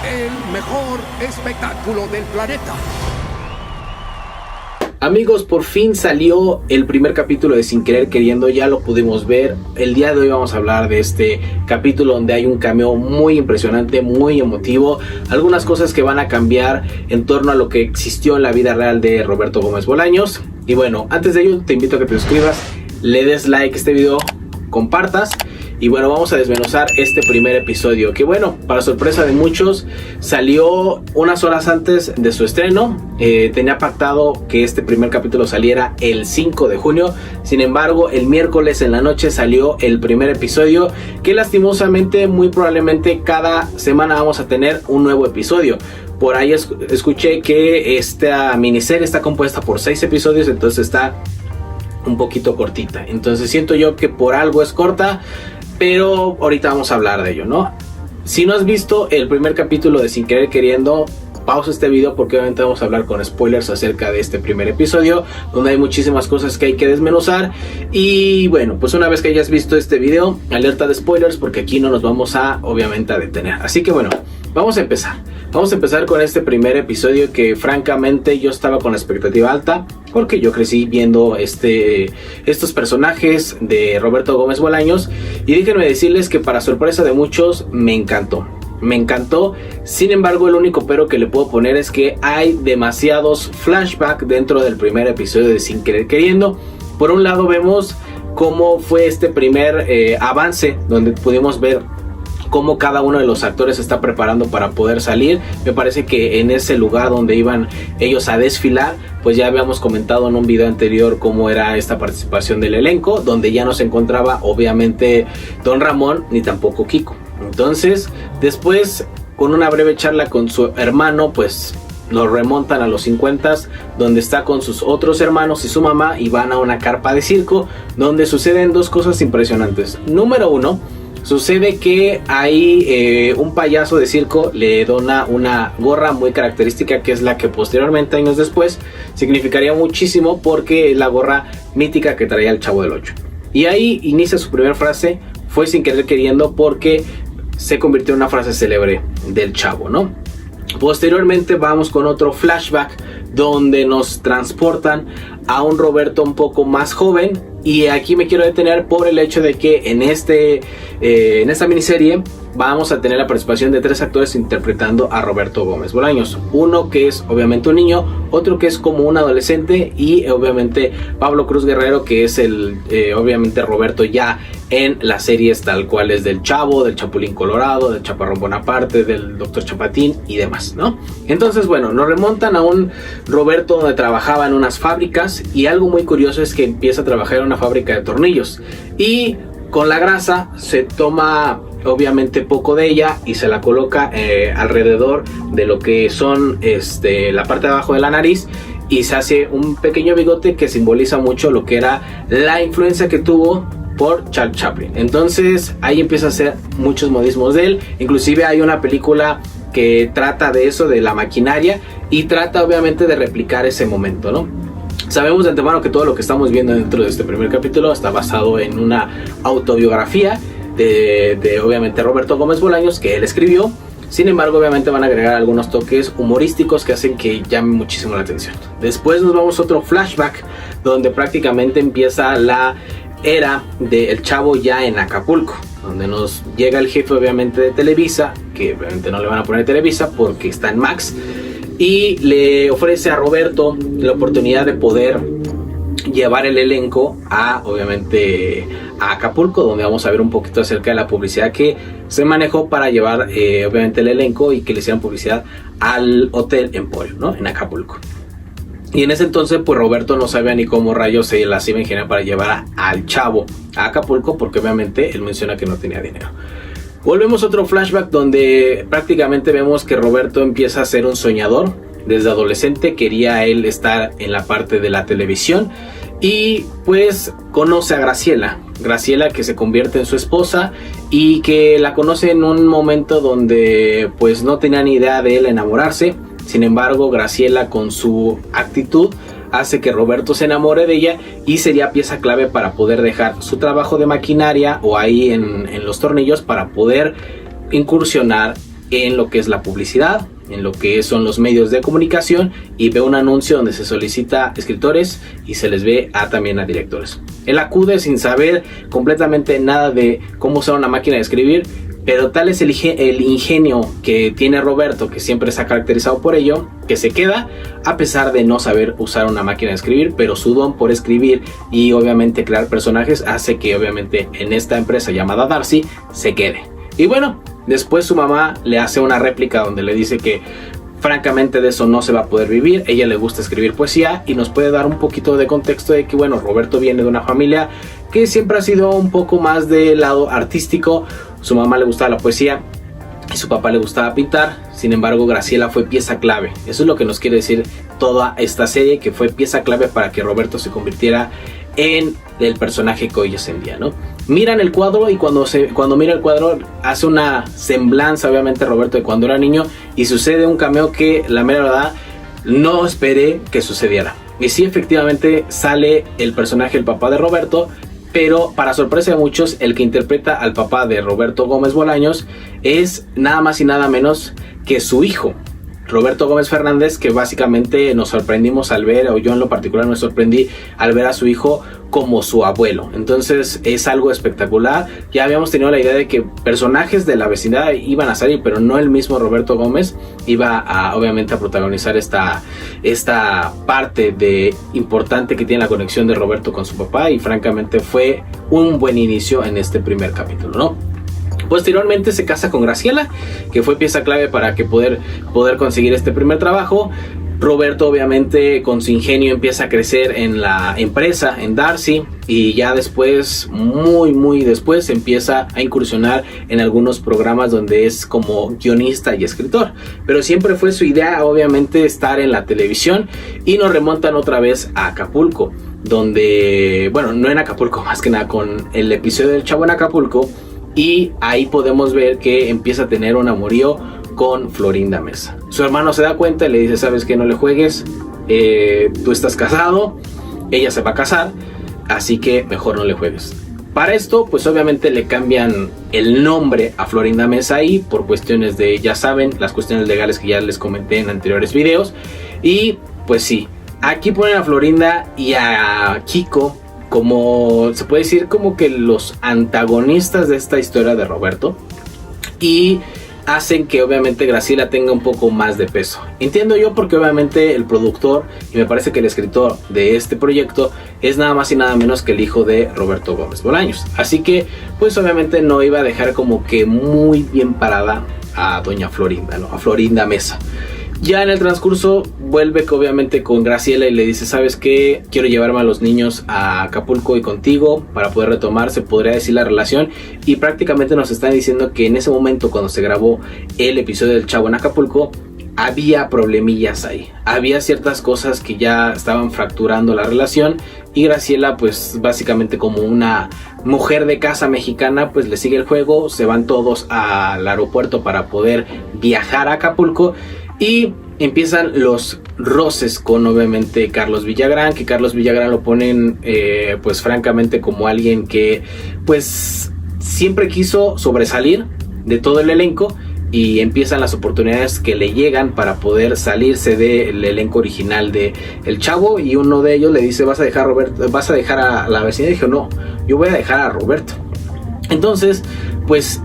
el mejor espectáculo del planeta. Amigos, por fin salió el primer capítulo de Sin Querer Queriendo, ya lo pudimos ver. El día de hoy vamos a hablar de este capítulo donde hay un cameo muy impresionante, muy emotivo. Algunas cosas que van a cambiar en torno a lo que existió en la vida real de Roberto Gómez Bolaños. Y bueno, antes de ello te invito a que te suscribas, le des like a este video, compartas. Y bueno, vamos a desmenuzar este primer episodio que, bueno, para sorpresa de muchos, salió unas horas antes de su estreno. Tenía pactado que este primer capítulo saliera el 5 de junio. Sin embargo, el miércoles en la noche salió el primer episodio, que lastimosamente, muy probablemente cada semana vamos a tener un nuevo episodio. Por ahí escuché que esta miniserie está compuesta por 6 episodios, entonces está un poquito cortita. Entonces siento yo que por algo es corta, pero ahorita vamos a hablar de ello, ¿no? Si no has visto el primer capítulo de Sin Querer Queriendo, pausa este video porque obviamente vamos a hablar con spoilers acerca de este primer episodio, donde hay muchísimas cosas que hay que desmenuzar. Y bueno, pues una vez que hayas visto este video, alerta de spoilers, porque aquí no nos vamos a, obviamente, a detener. Así que bueno, vamos a empezar. Vamos a empezar con este primer episodio que francamente yo estaba con la expectativa alta, porque yo crecí viendo estos personajes de Roberto Gómez Bolaños, y déjenme decirles que para sorpresa de muchos me encantó. Me encantó. Sin embargo, el único pero que le puedo poner es que hay demasiados flashbacks dentro del primer episodio de Sin Querer Queriendo. Por un lado vemos cómo fue este primer avance, donde pudimos ver cómo cada uno de los actores se está preparando para poder salir. Me parece que en ese lugar donde iban ellos a desfilar, pues ya habíamos comentado en un video anterior cómo era esta participación del elenco, donde ya no se encontraba obviamente Don Ramón ni tampoco Kiko. Entonces después, con una breve charla con su hermano, pues nos remontan a los 50, donde está con sus otros hermanos y su mamá, y van a una carpa de circo donde suceden dos cosas impresionantes. Número uno, sucede que hay un payaso de circo le dona una gorra muy característica, que es la que posteriormente, años después, significaría muchísimo, porque es la gorra mítica que traía el Chavo del Ocho. Y ahí inicia su primera frase: fue sin querer queriendo, porque se convirtió en una frase célebre del Chavo, ¿no? Posteriormente vamos con otro flashback donde nos transportan a un Roberto un poco más joven, y aquí me quiero detener por el hecho de que en esta miniserie vamos a tener la participación de 3 actores interpretando a Roberto Gómez Bolaños. Uno que es obviamente un niño, otro que es como un adolescente, y obviamente Pablo Cruz Guerrero, que es obviamente Roberto ya en las series tal cual es del Chavo, del Chapulín Colorado, del Chaparrón Bonaparte, del Doctor Chapatín y demás, ¿no? Entonces, bueno, nos remontan a un Roberto donde trabajaba en unas fábricas, y algo muy curioso es que empieza a trabajar en una fábrica de tornillos, y con la grasa se toma obviamente poco de ella y se la coloca alrededor de lo que son la parte de abajo de la nariz, y se hace un pequeño bigote que simboliza mucho lo que era la influencia que tuvo por Charles Chaplin. Entonces ahí empieza a hacer muchos modismos de él. Inclusive hay una película que trata de eso, de la maquinaria, y trata obviamente de replicar ese momento, ¿no? Sabemos de antemano que todo lo que estamos viendo dentro de este primer capítulo está basado en una autobiografía de obviamente Roberto Gómez Bolaños, que él escribió. Sin embargo, obviamente van a agregar algunos toques humorísticos que hacen que llame muchísimo la atención. Después nos vamos a otro flashback donde prácticamente empieza la era del Chavo ya en Acapulco, donde nos llega el jefe obviamente de Televisa, que obviamente no le van a poner Televisa porque está en Max, y le ofrece a Roberto la oportunidad de poder llevar el elenco a obviamente a Acapulco, donde vamos a ver un poquito acerca de la publicidad que se manejó para llevar obviamente el elenco, y que le hicieran publicidad al Hotel Emporio, ¿no? En Acapulco. Y en ese entonces pues Roberto no sabía ni cómo rayos se las iba a ingeniar para llevar al Chavo a Acapulco, porque obviamente él menciona que no tenía dinero. Volvemos a otro flashback donde prácticamente vemos que Roberto empieza a ser un soñador. Desde adolescente quería él estar en la parte de la televisión, y pues conoce a Graciela, que se convierte en su esposa, y que la conoce en un momento donde pues no tenía ni idea de él enamorarse. Sin embargo, Graciela, con su actitud, hace que Roberto se enamore de ella, y sería pieza clave para poder dejar su trabajo de maquinaria o ahí en los tornillos, para poder incursionar en lo que es la publicidad, en lo que son los medios de comunicación, y ve un anuncio donde se solicita escritores y se les ve también a directores. Él acude sin saber completamente nada de cómo usar una máquina de escribir, pero tal es el ingenio que tiene Roberto, que siempre se ha caracterizado por ello, que se queda a pesar de no saber usar una máquina de escribir, pero su don por escribir y obviamente crear personajes hace que obviamente en esta empresa llamada Darcy se quede. Y bueno, después su mamá le hace una réplica donde le dice que francamente de eso no se va a poder vivir. Ella le gusta escribir poesía y nos puede dar un poquito de contexto de que bueno, Roberto viene de una familia que siempre ha sido un poco más del lado artístico. Su mamá le gustaba la poesía y su papá le gustaba pintar. Sin embargo, Graciela fue pieza clave. Eso es lo que nos quiere decir toda esta serie, que fue pieza clave para que Roberto se convirtiera en el personaje que hoy es en día, ¿no? Miran el cuadro y cuando mira el cuadro hace una semblanza obviamente Roberto de cuando era niño, y sucede un cameo que la mera verdad no esperé que sucediera. Y sí, efectivamente sale el personaje, el papá de Roberto, pero para sorpresa de muchos, el que interpreta al papá de Roberto Gómez Bolaños es nada más y nada menos que su hijo, Roberto Gómez Fernández, que básicamente nos sorprendimos al ver, o yo en lo particular me sorprendí al ver a su hijo como su abuelo. Entonces es algo espectacular. Ya habíamos tenido la idea de que personajes de la vecindad iban a salir, pero no el mismo Roberto Gómez iba a obviamente a protagonizar esta parte de importante que tiene la conexión de Roberto con su papá, y francamente fue un buen inicio en este primer capítulo, ¿no? Posteriormente se casa con Graciela, que fue pieza clave para que poder conseguir este primer trabajo. Roberto obviamente con su ingenio empieza a crecer en la empresa, en Darcy, y ya después, muy después, empieza a incursionar en algunos programas donde es como guionista y escritor. Pero siempre fue su idea obviamente estar en la televisión, y nos remontan otra vez a Acapulco, donde, bueno, no en Acapulco, más que nada con el episodio del Chavo en Acapulco. Y ahí podemos ver que empieza a tener un amorío con Florinda Mesa. Su hermano se da cuenta y le dice: sabes que no le juegues, tú estás casado, ella se va a casar, así que mejor no le juegues. Para esto pues obviamente le cambian el nombre a Florinda Mesa, y por cuestiones de, ya saben, las cuestiones legales que ya les comenté en anteriores videos. Y pues sí, aquí ponen a Florinda y a Kiko como, se puede decir, como que los antagonistas de esta historia de Roberto, y hacen que obviamente Graciela tenga un poco más de peso. Entiendo yo, porque obviamente el productor, y me parece que el escritor de este proyecto, es nada más y nada menos que el hijo de Roberto Gómez Bolaños. Así que pues obviamente no iba a dejar como que muy bien parada a doña Florinda, ¿no? A Florinda Mesa. Ya en el transcurso vuelve obviamente con Graciela y le dice: ¿sabes qué? Quiero llevarme a los niños a Acapulco y contigo para poder retomar, se podría decir, la relación. Y prácticamente nos están diciendo que en ese momento, cuando se grabó el episodio del Chavo en Acapulco, había problemillas ahí. Había ciertas cosas que ya estaban fracturando la relación, y Graciela, pues básicamente como una mujer de casa mexicana, pues le sigue el juego. Se van todos al aeropuerto para poder viajar a Acapulco. Y empiezan los roces con obviamente Carlos Villagrán, que Carlos Villagrán lo ponen pues francamente como alguien que pues siempre quiso sobresalir de todo el elenco, y empiezan las oportunidades que le llegan para poder salirse del elenco original de El Chavo. Y uno de ellos le dice: vas a dejar a la vecina. Y dijo: no, yo voy a dejar a Roberto. Entonces pues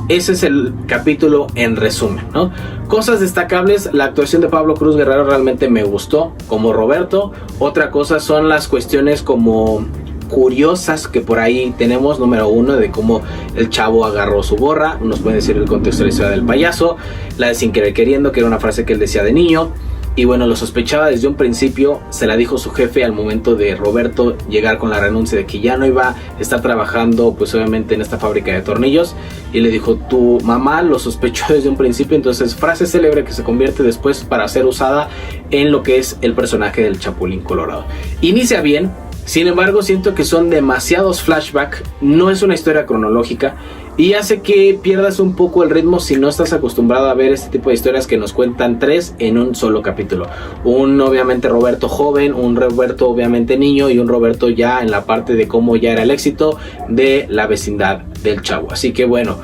ese es el capítulo en resumen, ¿no? Cosas destacables: la actuación de Pablo Cruz Guerrero realmente me gustó como Roberto. Otra cosa son las cuestiones como curiosas que por ahí tenemos. Número uno, de cómo el Chavo agarró su gorra. Nos puede decir el contexto de la historia del payaso. La de sin querer queriendo, que era una frase que él decía de niño. Y bueno, lo sospechaba desde un principio. Se la dijo su jefe al momento de Roberto llegar con la renuncia de que ya no iba a estar trabajando pues obviamente en esta fábrica de tornillos. Y le dijo: tu mamá lo sospechó desde un principio. Entonces, frase célebre que se convierte después para ser usada en lo que es el personaje del Chapulín Colorado. Inicia bien. Sin embargo, siento que son demasiados flashbacks. No es una historia cronológica, y hace que pierdas un poco el ritmo si no estás acostumbrado a ver este tipo de historias que nos cuentan tres en un solo capítulo. Un obviamente Roberto joven, un Roberto obviamente niño, y un Roberto ya en la parte de cómo ya era el éxito de la vecindad del Chavo. Así que bueno,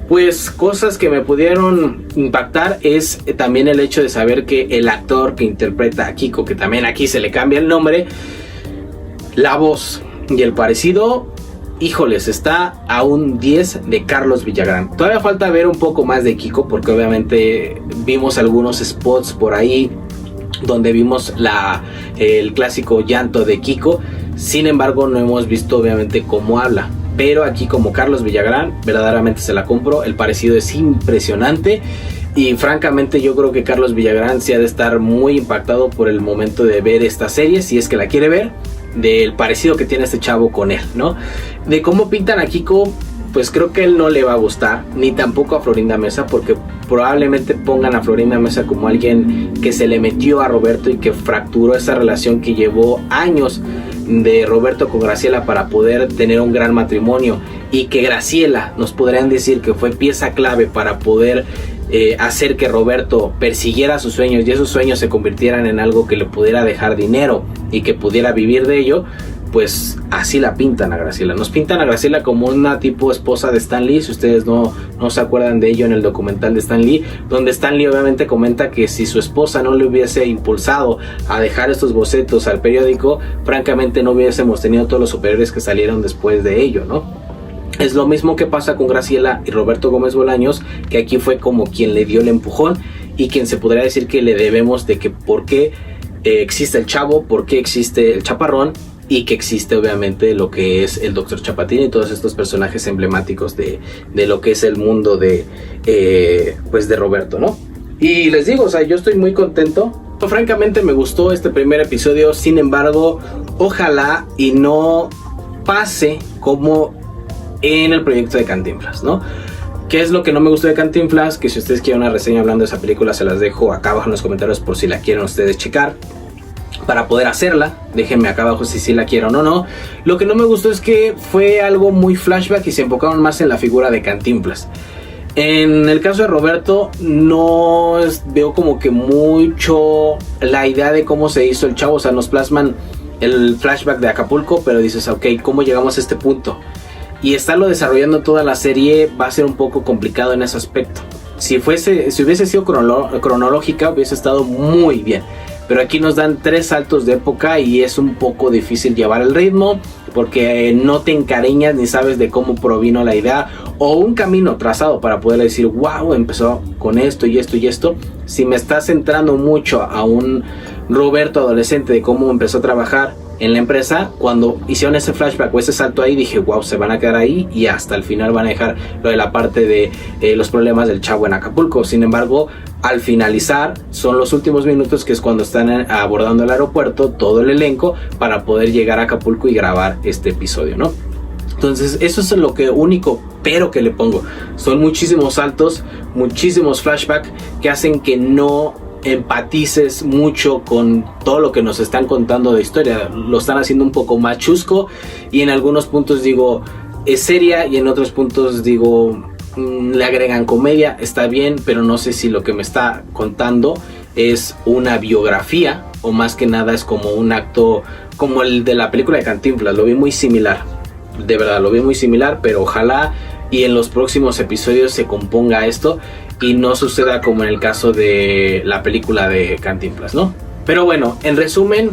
Pues cosas que me pudieron impactar es también el hecho de saber que el actor que interpreta a Kiko, que también aquí se le cambia el nombre, la voz y el parecido, híjoles, está a un 10 de Carlos Villagrán. Todavía falta ver un poco más de Kiko, porque obviamente vimos algunos spots por ahí donde vimos el clásico llanto de Kiko. Sin embargo, no hemos visto obviamente cómo habla. Pero aquí como Carlos Villagrán, verdaderamente se la compro. El parecido es impresionante. Y francamente yo creo que Carlos Villagrán sí ha de estar muy impactado por el momento de ver esta serie, si es que la quiere ver, del parecido que tiene este chavo con él, ¿no? De cómo pintan a Kiko, pues creo que él no le va a gustar, ni tampoco a Florinda Mesa, porque probablemente pongan a Florinda Mesa como alguien que se le metió a Roberto y que fracturó esa relación que llevó años de Roberto con Graciela para poder tener un gran matrimonio, y que Graciela nos podrían decir que fue pieza clave para poder hacer que Roberto persiguiera sus sueños y esos sueños se convirtieran en algo que le pudiera dejar dinero y que pudiera vivir de ello. Pues así la pintan a Graciela. Nos pintan a Graciela como una tipo esposa de Stan Lee. Si ustedes no se acuerdan de ello, en el documental de Stan Lee, donde Stan Lee obviamente comenta que si su esposa no le hubiese impulsado a dejar estos bocetos al periódico, francamente no hubiésemos tenido todos los superiores que salieron después de ello, ¿no? Es lo mismo que pasa con Graciela y Roberto Gómez Bolaños, que aquí fue como quien le dio el empujón y quien se podría decir que le debemos de que por qué existe el Chavo, por qué existe el Chaparrón, y que existe obviamente lo que es el Dr. Chapatín y todos estos personajes emblemáticos de lo que es el mundo de pues de Roberto, ¿no? Y les digo, o sea, yo estoy muy contento. Francamente me gustó este primer episodio. Sin embargo, ojalá y no pase como en el proyecto de Cantinflas, ¿no? ¿Qué es lo que no me gustó de Cantinflas? Que si ustedes quieren una reseña hablando de esa película, se las dejo acá abajo en los comentarios por si la quieren ustedes checar para poder hacerla. Déjenme acá abajo si sí la quieren o no. Lo que no me gustó es que fue algo muy flashback y se enfocaron más en la figura de Cantinflas. En el caso de Roberto no veo como que mucho la idea de cómo se hizo el Chavo. O sea, nos plasman el flashback de Acapulco, pero dices, ok, ¿cómo llegamos a este punto? Y estarlo desarrollando toda la serie va a ser un poco complicado en ese aspecto. Si hubiese sido cronológica, hubiese estado muy bien. Pero aquí nos dan 3 saltos de época y es un poco difícil llevar el ritmo, porque no te encariñas ni sabes de cómo provino la idea o un camino trazado para poder decir, wow, empezó con esto y esto y esto. Si me estás centrando mucho a un Roberto adolescente de cómo empezó a trabajar en la empresa, cuando hicieron ese flashback o ese salto ahí, dije, wow, se van a quedar ahí y hasta el final van a dejar lo de la parte de los problemas del Chavo en Acapulco. Sin embargo, al finalizar, son los últimos minutos, que es cuando están abordando el aeropuerto, todo el elenco, para poder llegar a Acapulco y grabar este episodio, ¿no? Entonces, eso es lo único pero que le pongo. Son muchísimos saltos, muchísimos flashbacks que hacen que no empatices mucho con todo lo que nos están contando de historia. Lo están haciendo un poco más chusco y en algunos puntos digo es seria y en otros puntos digo le agregan comedia. Está bien, pero no sé si lo que me está contando es una biografía o más que nada es como un acto como el de la película de Cantinflas. Lo vi muy similar, de verdad lo vi muy similar, pero ojalá y en los próximos episodios se componga esto y no suceda como en el caso de la película de Cantinflas, ¿no? Pero bueno, en resumen,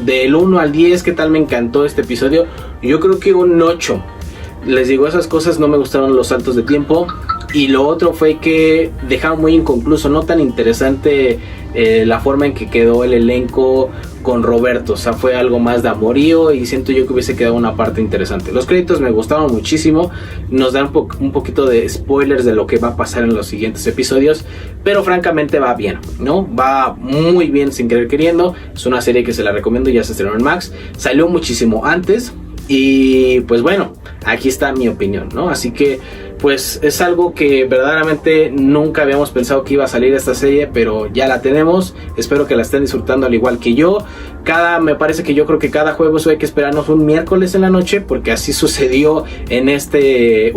del 1 al 10, ¿qué tal me encantó este episodio? Yo creo que un 8. Les digo, esas cosas no me gustaron, los saltos de tiempo. Y lo otro fue que dejaron muy inconcluso, no tan interesante la forma en que quedó el elenco con Roberto. O sea, fue algo más de amorío y siento yo que hubiese quedado una parte interesante. Los créditos me gustaron muchísimo, nos dan un poquito de spoilers de lo que va a pasar en los siguientes episodios, pero francamente va bien, ¿no? Va muy bien sin querer queriendo. Es una serie que se la recomiendo, ya se estrenó en Max, salió muchísimo antes y pues bueno, aquí está mi opinión, ¿no? Así que pues es algo que verdaderamente nunca habíamos pensado que iba a salir esta serie, pero ya la tenemos. Espero que la estén disfrutando al igual que yo. Me parece que yo creo que cada jueves hay que esperarnos un miércoles en la noche, porque así sucedió en este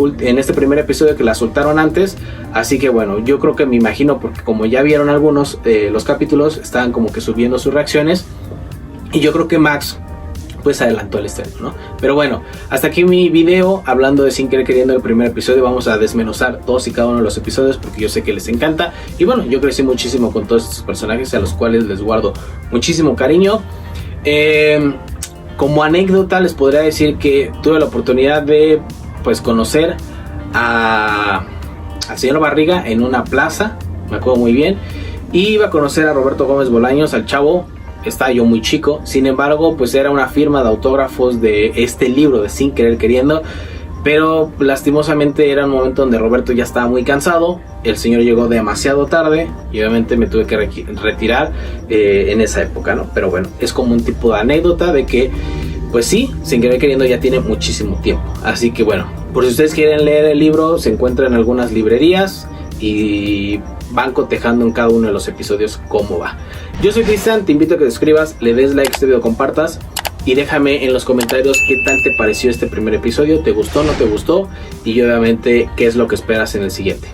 primer episodio que la soltaron antes. Así que bueno, yo creo que me imagino, porque como ya vieron algunos los capítulos, estaban como que subiendo sus reacciones. Y yo creo que Max pues adelantó el estreno, ¿no? Pero bueno, hasta aquí mi video hablando de Sin Querer Queriendo el primer episodio. Vamos a desmenuzar todos y cada uno de los episodios porque yo sé que les encanta. Y bueno, yo crecí muchísimo con todos estos personajes a los cuales les guardo muchísimo cariño. Como anécdota les podría decir que tuve la oportunidad de pues conocer al señor Barriga en una plaza, me acuerdo muy bien. Y iba a conocer a Roberto Gómez Bolaños, al chavo. Estaba yo muy chico, sin embargo pues era una firma de autógrafos de este libro de Sin Querer Queriendo, pero lastimosamente era un momento donde Roberto ya estaba muy cansado, el señor llegó demasiado tarde y obviamente me tuve que retirar en esa época, ¿no? Pero bueno, es como un tipo de anécdota de que pues sí, Sin Querer Queriendo ya tiene muchísimo tiempo, así que bueno, por si ustedes quieren leer el libro, se encuentra en algunas librerías y van cotejando en cada uno de los episodios cómo va. Yo soy Cristian, te invito a que te suscribas, le des like a este video, compartas y déjame en los comentarios qué tal te pareció este primer episodio, te gustó, no te gustó y obviamente qué es lo que esperas en el siguiente.